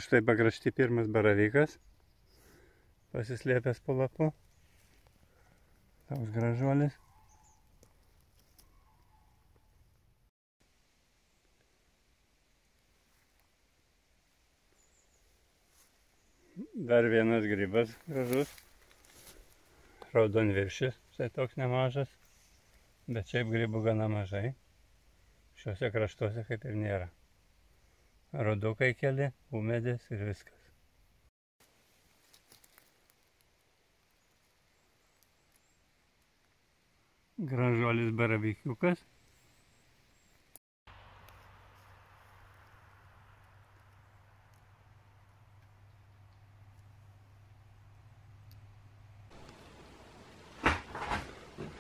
Štai pakrašty pirmas baravykas, pasislėpęs po lapu. Toks gražuolis. Dar vienas grybas gražus. Raudonviršis, štai toks nemažas. Bet šiaip grybų gana mažai. Šiuose kraštuose kaip ir nėra. Rudukai keli, ūmėdės ir viskas. Gražuolis baravykiukas.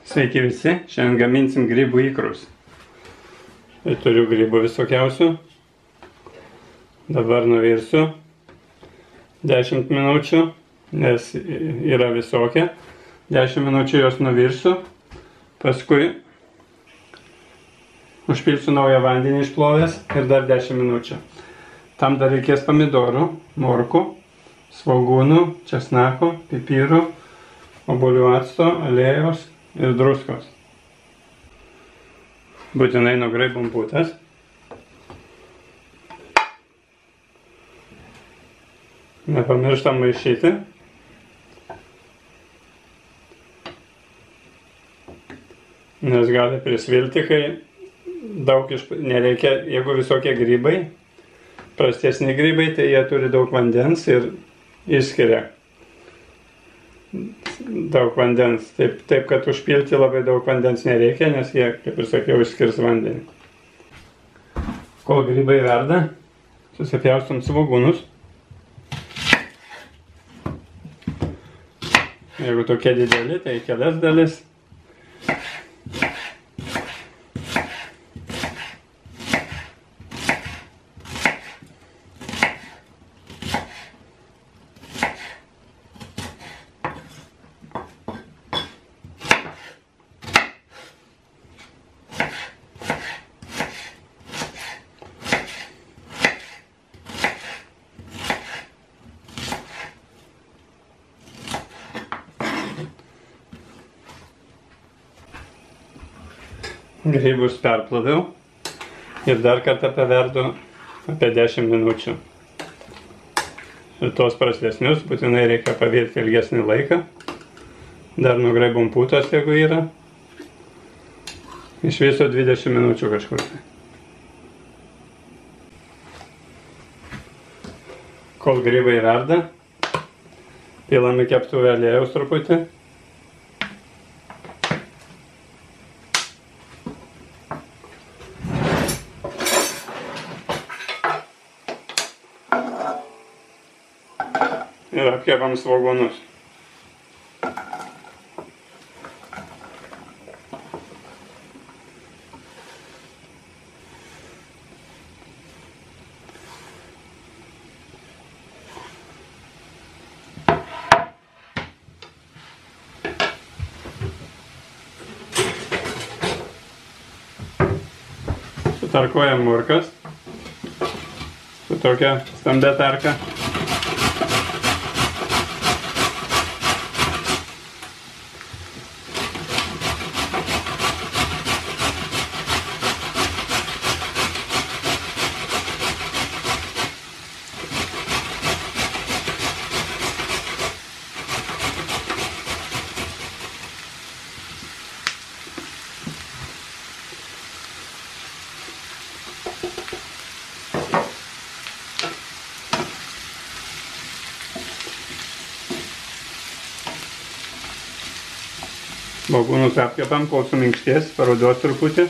Sveiki visi, šiandien gaminsim grybų ikrus. Turiu grybų visokiausių. Dabar nuvirsiu 10 minučių, nes yra visokia. 10 minučių jos nuvirsiu, paskui užpilsiu naują vandenį išplovęs ir dar 10 minučių. Tam dar reikės pomidorų, morkų, svogūnų, česnako, pipirų, obuolių acto, aliejaus ir druskos. Būtinai nugraibom putas. Nepamirštam maišyti. Nes gali prisvilti, kai daug nereikia, jeigu visokie grybai, prastesni grybai, tai jie turi daug vandens ir išskiria daug vandens. Taip, kad užpilti labai daug vandens nereikia, nes jie, kaip ir sakiau, išskirs vandenį. Kol grybai verda, susipjaustom svogūnus. Jeigu tokie dideli, tai kelias dalis. Grybus perploviau ir dar kartą paverdu apie 10 minučių. Ir tos prastesnius būtinai reikia pavirti ilgesnį laiką. Dar nugraibom putas, jeigu yra. Iš viso 20 minučių kažkur. Kol grybai verda, pilam į keptuvę aliejaus truputį. Ir apkepam svogūnus. Sutarkuojam morkas su tokia stambia tarka. Svogūnus apkepam, kol suminkštės, paruduos truputį.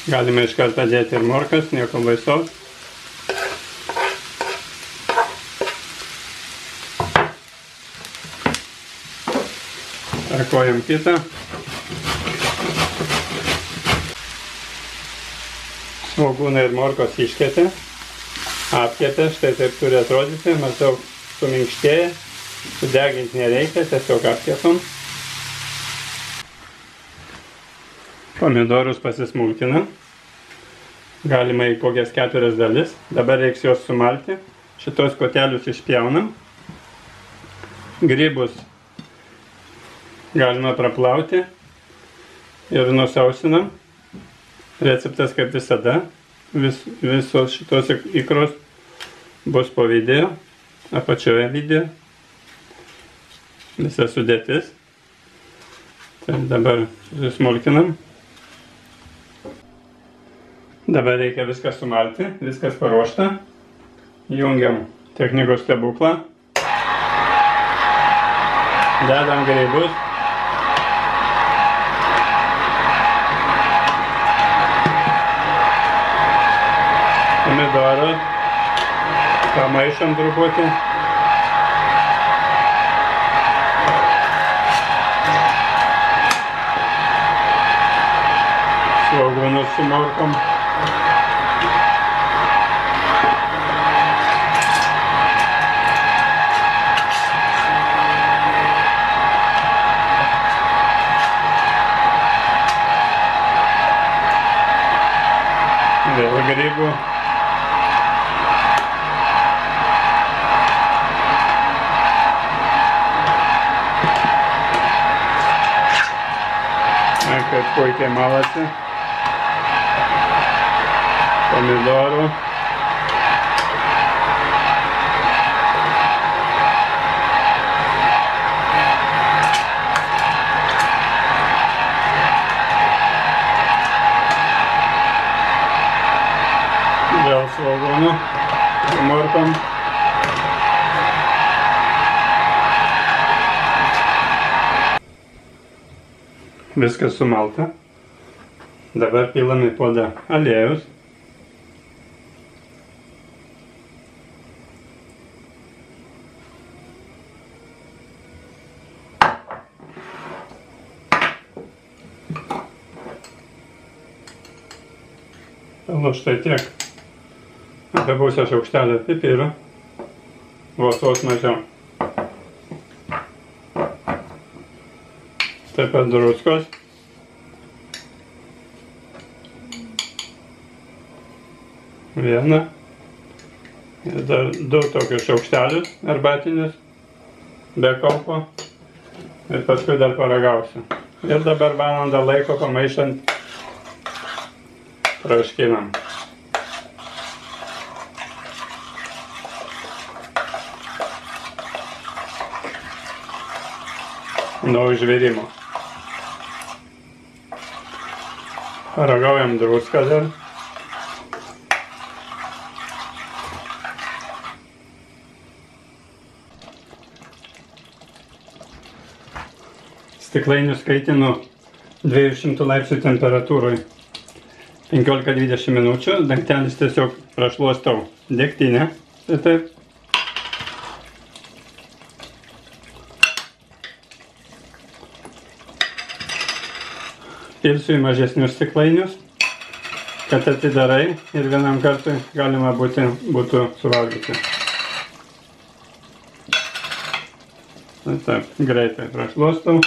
Galime iš karto dėti ir morkas, nieko baisaus. Tarkuojam kitą. Svogūnai ir morkos iškepė, apkepė, štai taip turi atrodyti, maždaug suminkštėja. Sudeginti nereikia, tiesiog apkepam. Pomidorus pasismulkinam. Galima į kokias 4 dalis. Dabar reiks juos sumalti. Šitos kotelius išpjaunam. Grybus galima praplauti ir nusausinam. Receptas kaip visada. Visos šitos ikros bus po video, apačioje video. Visa sudėtis. Tai dabar susmulkinam. Dabar reikia viską sumalti, viskas paruošta. Jungiam technikos stebuklą. Dedam grybus. Pomidorus. Pamaišam truputį. Svogūnus su morkom. Vėl grybų. Kaip puikiai malasi. Pomidorų. Vėl svogūnų su morkom. Viskas sumalta. Dabar pilam į puodą aliejus. Pilu štai tiek. Apie pusę šaukštelio pipirų. Vos mažiau. Taip pat druskos. Vieną. Ir dar 2 tokius šaukštelius arbatinius. Be kaupo. Ir paskui dar paragausiu. Ir dabar valandą laiko pamaišant troškinam. Nuo užvirimo. Paragaujam druską dar. Stiklainius kaitinu 200 laipsnių temperatūroj 15-20 minučių. Dangtelis tiesiog prašluostau degtinę. Taip. Pilsiu į mažesnius stiklainius, kad atidarai ir vienam kartui galima būtų suvalgyti. Taip, greitai prašluostau.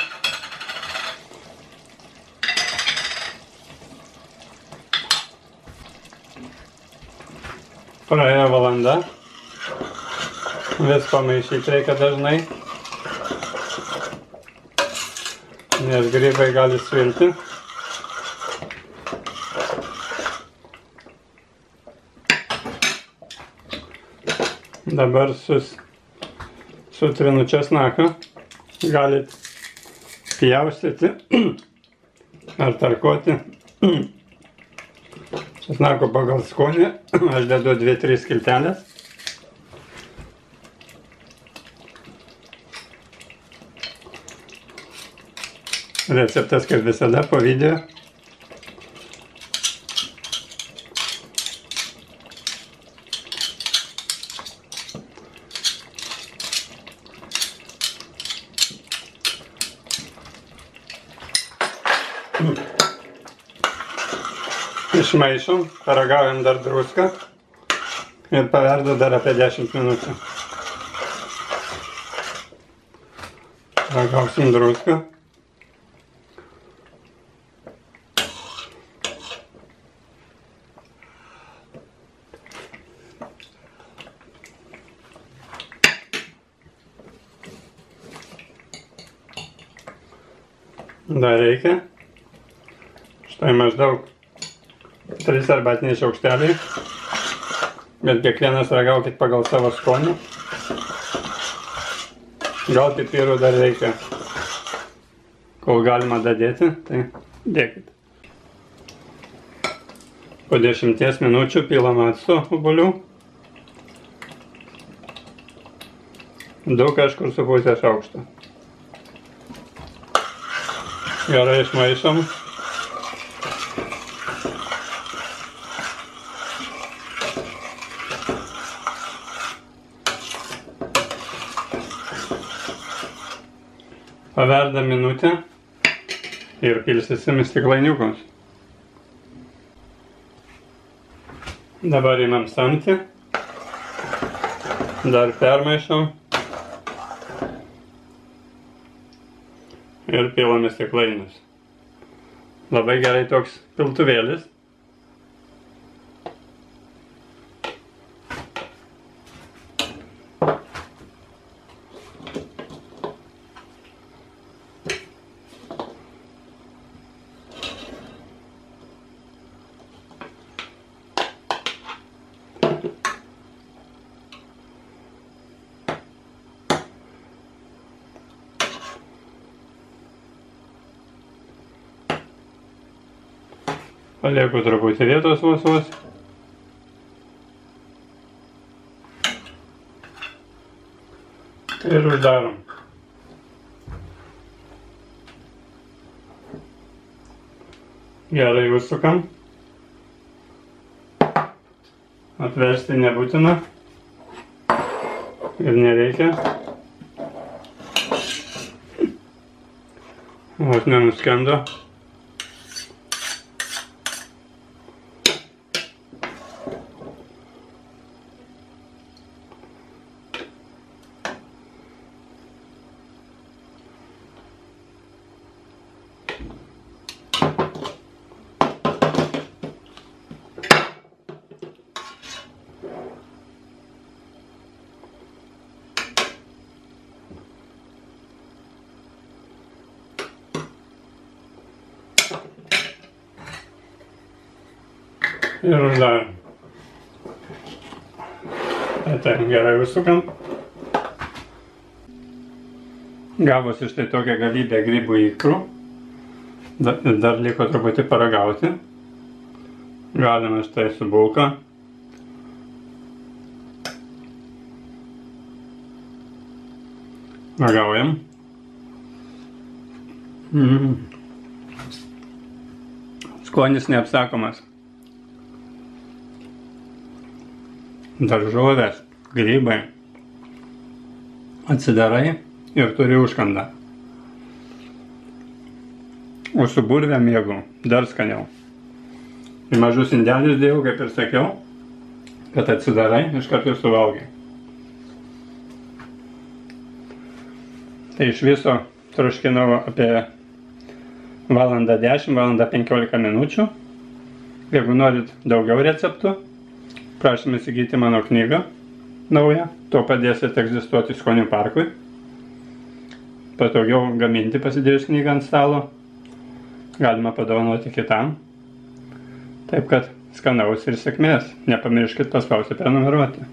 Praėjo valanda. Vis pamaišyti reikia dažnai, nes grybai gali svilti. Dabar sutrinu česnaką. Galit pjaustyti ar tarkuoti. Česnako pagal skonį. Aš dedu 2-3 skiltelės. Receptas kaip visada po video. Išmaišom, paragaujam dar druską ir paverdu dar apie 10 minučių. Paragausim druską. Dar reikia. Štai maždaug 3 arbatiniai šaukšteliai. Bet kiekvienas ragaukit pagal savo skonį. Gal pipirų dar reikia. Kol galima dadėti, tai dėkit. Po 10 minučių pilam acto obuolių. 2 kažkur su pusė šaukšto. Gerai išmaišom. Paverda minutę ir pilstysim į stiklainiukus. Dabar imam samtį. Dar permaišom. Ir pilam į stiklainius. Labai gerai toks piltuvėlis. Palieku truputį vietos vos. Ir uždarom. Gerai užsukam. Atversti nebūtina. Ir nereikia. Vos nenuskendo. Ir uždarom. Tai gerai užsukam. Gavosi štai tokia galybė grybų ikrų. Dar liko truputį paragauti. Galime štai su bulka. Ragaujam. Skonis neapsakomas. Daržovės, grybai. Atsidarai ir turi užkandą. O su bulvėm jeigu dar skaniau. Į mažus indelius dėjau, kaip ir sakiau, kad atsidarai, iš karto suvalgai. Tai iš viso troškinau apie valandą 10, valandą 15 minučių. Jeigu norit daugiau receptų, prašom įsigyti mano knygą naują. Tuo padėsit egzistuoti skonių parkui. Patogiau gaminti pasidėjus knygą ant stalo. Galima padovanoti kitam. Taip kad skanaus ir sėkmės. Nepamirškit paspausti prenumeruoti.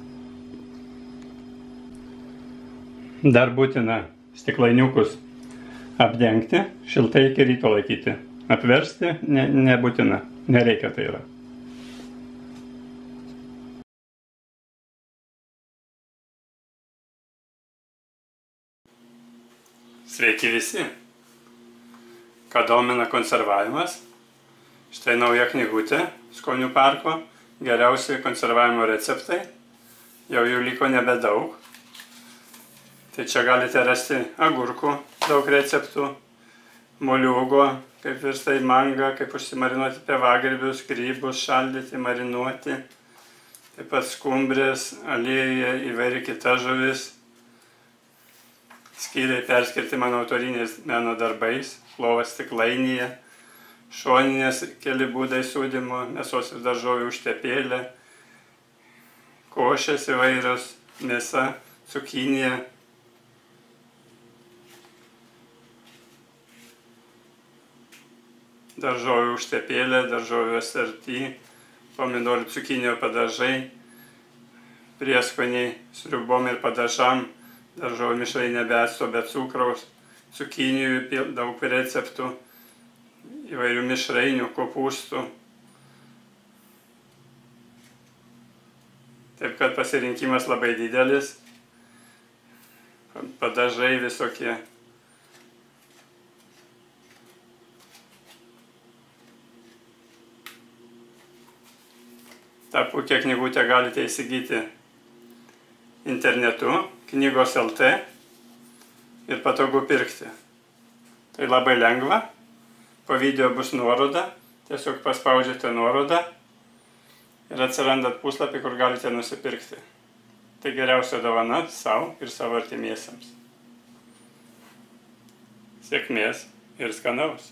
Dar būtina stiklainiukus apdengti, šiltai iki ryto laikyti. Apversti nebūtina, nereikia tai yra. Sveiki visi! Ką domina konservavimas? Štai nauja knygutė Skonių parko. Geriausi konservavimo receptai. Jau jų liko nebedaug. Tai čia galite rasti agurkų daug receptų. Moliūgo, kaip virsta į mangą, kaip užsimarinuoti pievagrybius, grybus šaldyti, marinuoti. Taip pat skumbrės, aliejuje įvairi kita žuvis. Skyriai perskirti mano autoriniais meno darbais, plovas stiklainyje, šoninės keli būdai sūdymo, mėsos ir daržovių užtepėlė, košės įvairios, mėsa, cukinija. daržovių užtepėlė, daržovių asorti, pomidorų cukinijų padažai, prieskoniai sriubom ir padažam, daržovių mišrainė be acto, be cukraus, cukinijų daug receptų, įvairių mišrainių, kopūstų. Taip kad pasirinkimas labai didelis, padažai visokie. Ta puikia knygutė galite įsigyti internetu, knygos LT, ir patogu pirkti. Tai labai lengva, po video bus nuoroda, tiesiog paspaudžiate nuorodą ir atsirandat puslapį, kur galite nusipirkti. Tai geriausia dovana sau ir savo artimiesiems. Sėkmės ir skanaus!